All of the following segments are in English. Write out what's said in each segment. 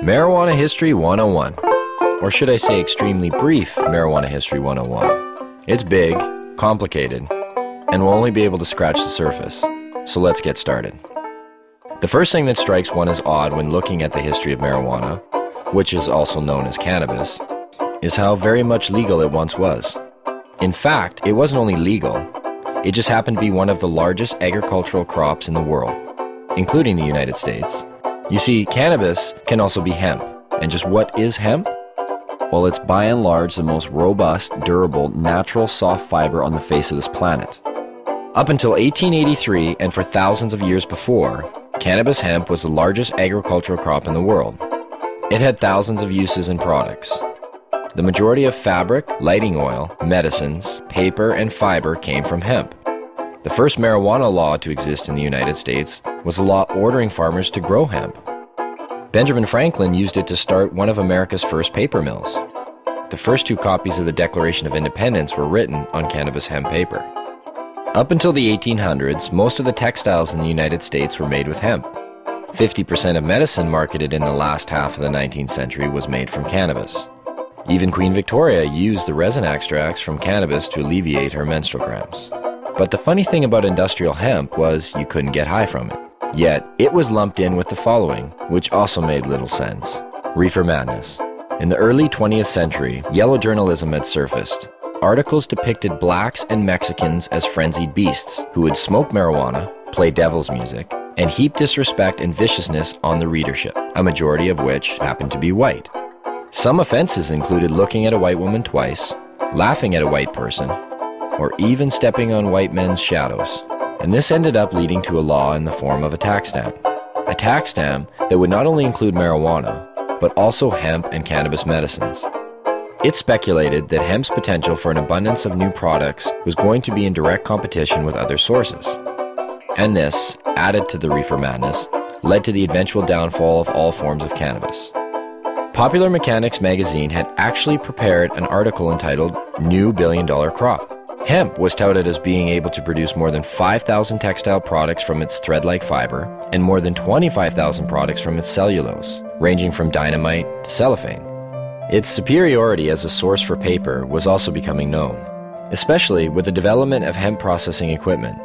Marijuana History 101, or should I say extremely brief Marijuana History 101. It's big, complicated, and we'll only be able to scratch the surface, so let's get started. The first thing that strikes one as odd when looking at the history of marijuana, which is also known as cannabis, is how very much legal it once was. In fact, it wasn't only legal, it just happened to be one of the largest agricultural crops in the world, including the United States. You see, cannabis can also be hemp. And just what is hemp? Well, it's by and large the most robust, durable, natural soft fiber on the face of this planet. Up until 1883, and for thousands of years before, cannabis hemp was the largest agricultural crop in the world. It had thousands of uses and products. The majority of fabric, lighting oil, medicines, paper, and fiber came from hemp. The first marijuana law to exist in the United States was a law ordering farmers to grow hemp. Benjamin Franklin used it to start one of America's first paper mills. The first two copies of the Declaration of Independence were written on cannabis hemp paper. Up until the 1800s, most of the textiles in the United States were made with hemp. 50% of medicine marketed in the last half of the 19th century was made from cannabis. Even Queen Victoria used the resin extracts from cannabis to alleviate her menstrual cramps. But the funny thing about industrial hemp was you couldn't get high from it. Yet, it was lumped in with the following, which also made little sense. Reefer madness. In the early 20th century, yellow journalism had surfaced. Articles depicted blacks and Mexicans as frenzied beasts who would smoke marijuana, play devil's music, and heap disrespect and viciousness on the readership, a majority of which happened to be white. Some offenses included looking at a white woman twice, laughing at a white person, or even stepping on white men's shadows. And this ended up leading to a law in the form of a tax stamp. A tax stamp that would not only include marijuana, but also hemp and cannabis medicines. It's speculated that hemp's potential for an abundance of new products was going to be in direct competition with other sources. And this, added to the reefer madness, led to the eventual downfall of all forms of cannabis. Popular Mechanics magazine had actually prepared an article entitled New Billion-Dollar Crop. Hemp was touted as being able to produce more than 5,000 textile products from its thread-like fiber and more than 25,000 products from its cellulose, ranging from dynamite to cellophane. Its superiority as a source for paper was also becoming known, especially with the development of hemp processing equipment.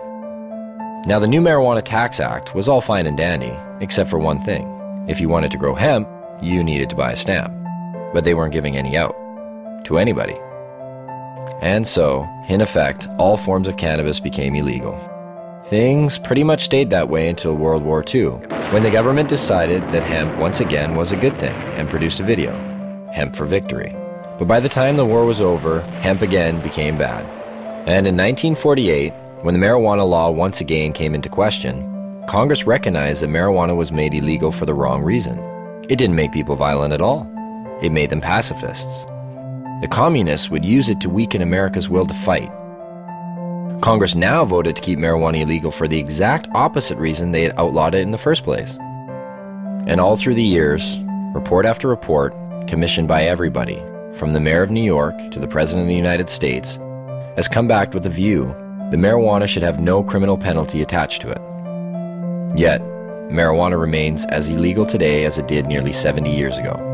Now, the new Marijuana Tax Act was all fine and dandy, except for one thing. If you wanted to grow hemp, you needed to buy a stamp, but they weren't giving any out to anybody. And so, in effect, all forms of cannabis became illegal. Things pretty much stayed that way until World War II, when the government decided that hemp once again was a good thing and produced a video, Hemp for Victory. But by the time the war was over, hemp again became bad. And in 1948, when the marijuana law once again came into question, Congress recognized that marijuana was made illegal for the wrong reason. It didn't make people violent at all. It made them pacifists. The communists would use it to weaken America's will to fight. Congress now voted to keep marijuana illegal for the exact opposite reason they had outlawed it in the first place. And all through the years, report after report, commissioned by everybody, from the mayor of New York to the president of the United States, has come back with the view that marijuana should have no criminal penalty attached to it. Yet, marijuana remains as illegal today as it did nearly 70 years ago.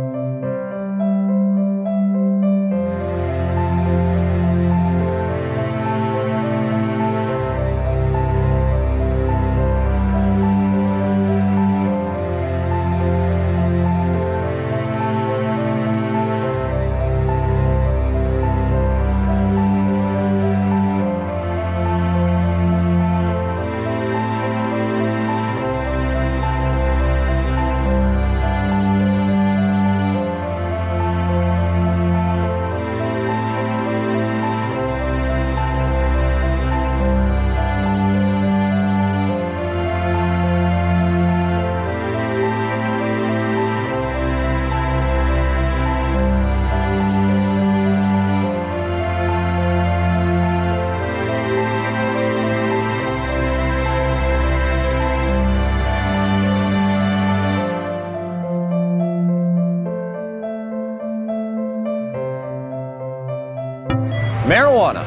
Marijuana.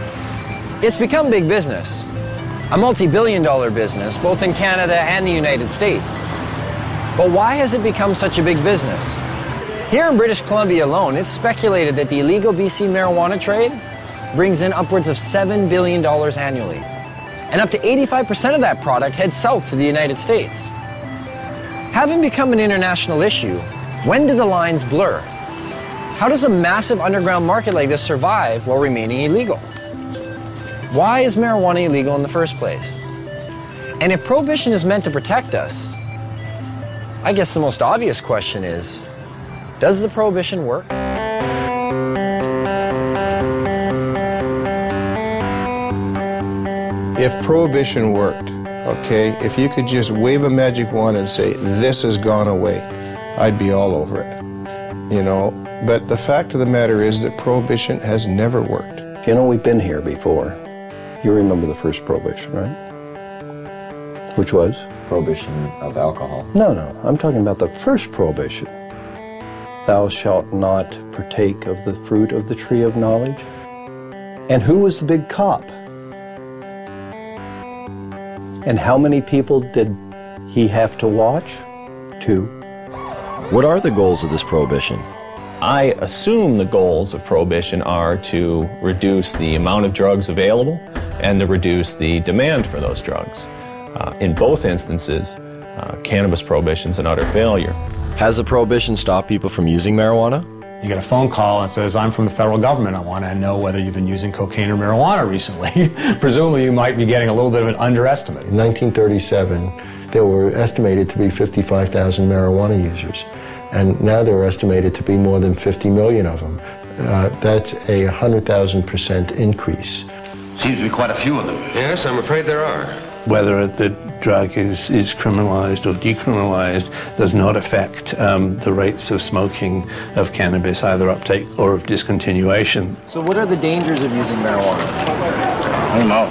It's become big business. A multi-billion-dollar business, both in Canada and the United States. But why has it become such a big business? Here in British Columbia alone, it's speculated that the illegal BC marijuana trade brings in upwards of $7 billion annually. And up to 85% of that product heads south to the United States. Having become an international issue, when do the lines blur? How does a massive underground market like this survive while remaining illegal? Why is marijuana illegal in the first place? And if prohibition is meant to protect us, I guess the most obvious question is, does the prohibition work? If prohibition worked, okay, if you could just wave a magic wand and say, this has gone away, I'd be all over it, you know. But the fact of the matter is that prohibition has never worked. You know, we've been here before. You remember the first prohibition, right? Which was? Prohibition of alcohol. No, I'm talking about the first prohibition. Thou shalt not partake of the fruit of the tree of knowledge. And who was the big cop? And how many people did he have to watch? 2. What are the goals of this prohibition? I assume the goals of prohibition are to reduce the amount of drugs available and to reduce the demand for those drugs. In both instances, cannabis prohibition's an utter failure. Has the prohibition stopped people from using marijuana? You get a phone call and says, I'm from the federal government. I want to know whether you've been using cocaine or marijuana recently. Presumably you might be getting a little bit of an underestimate. In 1937, there were estimated to be 55,000 marijuana users. And now there are estimated to be more than 50 million of them. That's a 100,000% increase. Seems to be quite a few of them. Yes, I'm afraid there are. Whether the drug is criminalized or decriminalized does not affect the rates of smoking of cannabis, either uptake or of discontinuation. So what are the dangers of using marijuana? I don't know.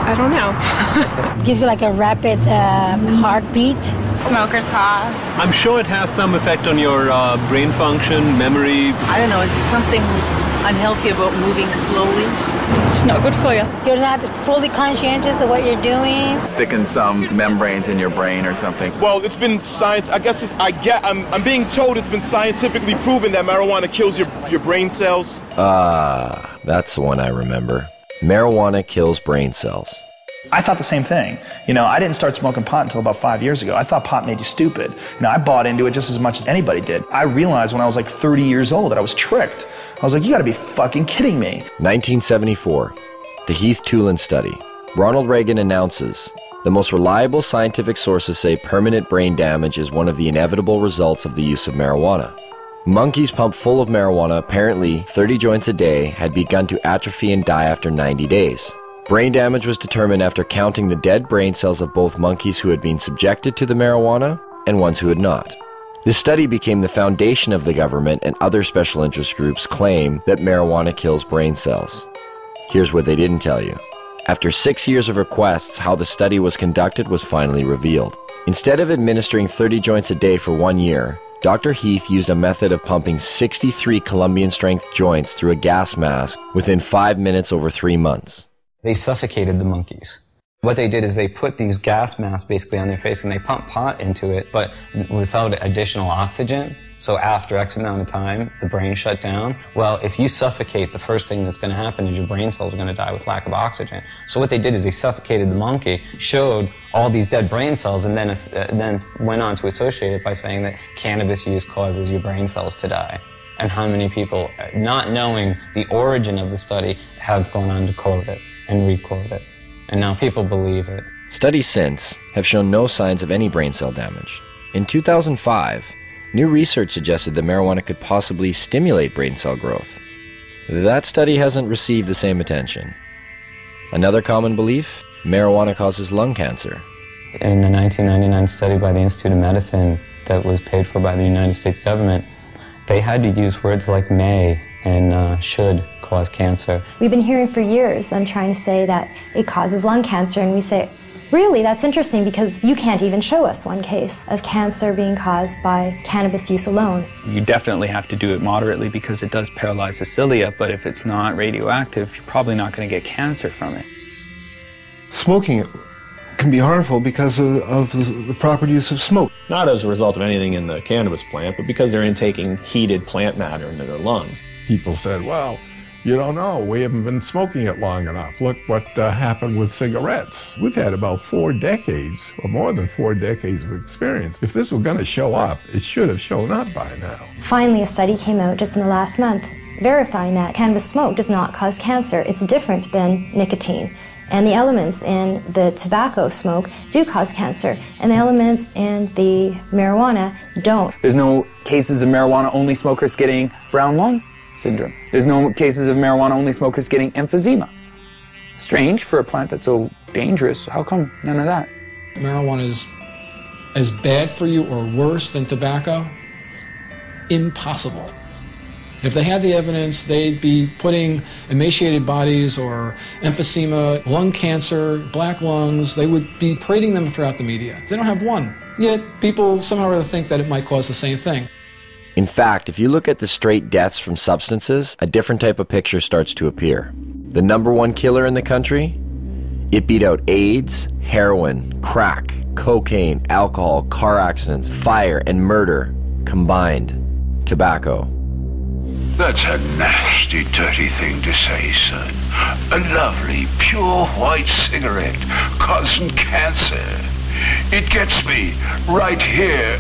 I don't know. Gives you like a rapid heartbeat. Smoker's cough. I'm sure it has some effect on your brain function, memory. I don't know, is there something unhealthy about moving slowly? It's not good for you. You're not fully conscientious of what you're doing. Thickens some membranes in your brain or something. Well, it's been science. I guess I'm being told it's been scientifically proven that marijuana kills your brain cells. That's the one I remember. Marijuana kills brain cells. I thought the same thing. You know, I didn't start smoking pot until about 5 years ago. I thought pot made you stupid. You know, I bought into it just as much as anybody did. I realized when I was like 30 years old that I was tricked. I was like, you gotta be fucking kidding me. 1974, the Heath-Tulin study. Ronald Reagan announces, the most reliable scientific sources say permanent brain damage is one of the inevitable results of the use of marijuana. Monkeys pumped full of marijuana, apparently 30 joints a day, had begun to atrophy and die after 90 days. Brain damage was determined after counting the dead brain cells of both monkeys who had been subjected to the marijuana and ones who had not. This study became the foundation of the government, and other special interest groups claim that marijuana kills brain cells. Here's what they didn't tell you. After 6 years of requests, how the study was conducted was finally revealed. Instead of administering 30 joints a day for 1 year, Dr. Heath used a method of pumping 63 Colombian-strength joints through a gas mask within 5 minutes over 3 months. They suffocated the monkeys. What they did is they put these gas masks basically on their face and they pumped pot into it, but without additional oxygen. So after X amount of time, the brain shut down. Well, if you suffocate, the first thing that's going to happen is your brain cells are going to die with lack of oxygen. So what they did is they suffocated the monkey, showed all these dead brain cells, and then went on to associate it by saying that cannabis use causes your brain cells to die. And how many people, not knowing the origin of the study, have gone on to quote it and re-quote it. And now people believe it. Studies since have shown no signs of any brain cell damage. In 2005, new research suggested that marijuana could possibly stimulate brain cell growth. That study hasn't received the same attention. Another common belief? Marijuana causes lung cancer. In the 1999 study by the Institute of Medicine that was paid for by the United States government, they had to use words like may and should cause cancer. We've been hearing for years them trying to say that it causes lung cancer, and we say, really, that's interesting because you can't even show us one case of cancer being caused by cannabis use alone. You definitely have to do it moderately because it does paralyze the cilia, but if it's not radioactive, you're probably not going to get cancer from it. Smoking it can be harmful because of the proper use of smoke. Not as a result of anything in the cannabis plant, but because they're intaking heated plant matter into their lungs. People said, well, you don't know, we haven't been smoking it long enough. Look what happened with cigarettes. We've had about 4 decades, or more than 4 decades of experience. If this was going to show up, it should have shown up by now. Finally, a study came out just in the last month verifying that cannabis smoke does not cause cancer. It's different than nicotine. And the elements in the tobacco smoke do cause cancer, and the elements in the marijuana don't. There's no cases of marijuana-only smokers getting brown lung syndrome. There's no cases of marijuana-only smokers getting emphysema. Strange for a plant that's so dangerous. How come none of that? Marijuana is as bad for you or worse than tobacco? Impossible. If they had the evidence, they'd be putting emaciated bodies or emphysema, lung cancer, black lungs, they would be parading them throughout the media. They don't have one. Yet people somehow or other think that it might cause the same thing. In fact, if you look at the straight deaths from substances, a different type of picture starts to appear. The #1 killer in the country? It beat out AIDS, heroin, crack, cocaine, alcohol, car accidents, fire, and murder combined. Tobacco. That's a nasty, dirty thing to say, son. A lovely, pure white cigarette causing cancer. It gets me right here.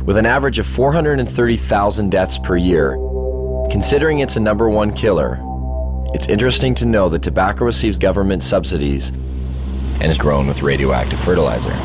With an average of 430,000 deaths per year, considering it's a #1 killer, it's interesting to know that tobacco receives government subsidies and is grown with radioactive fertilizer.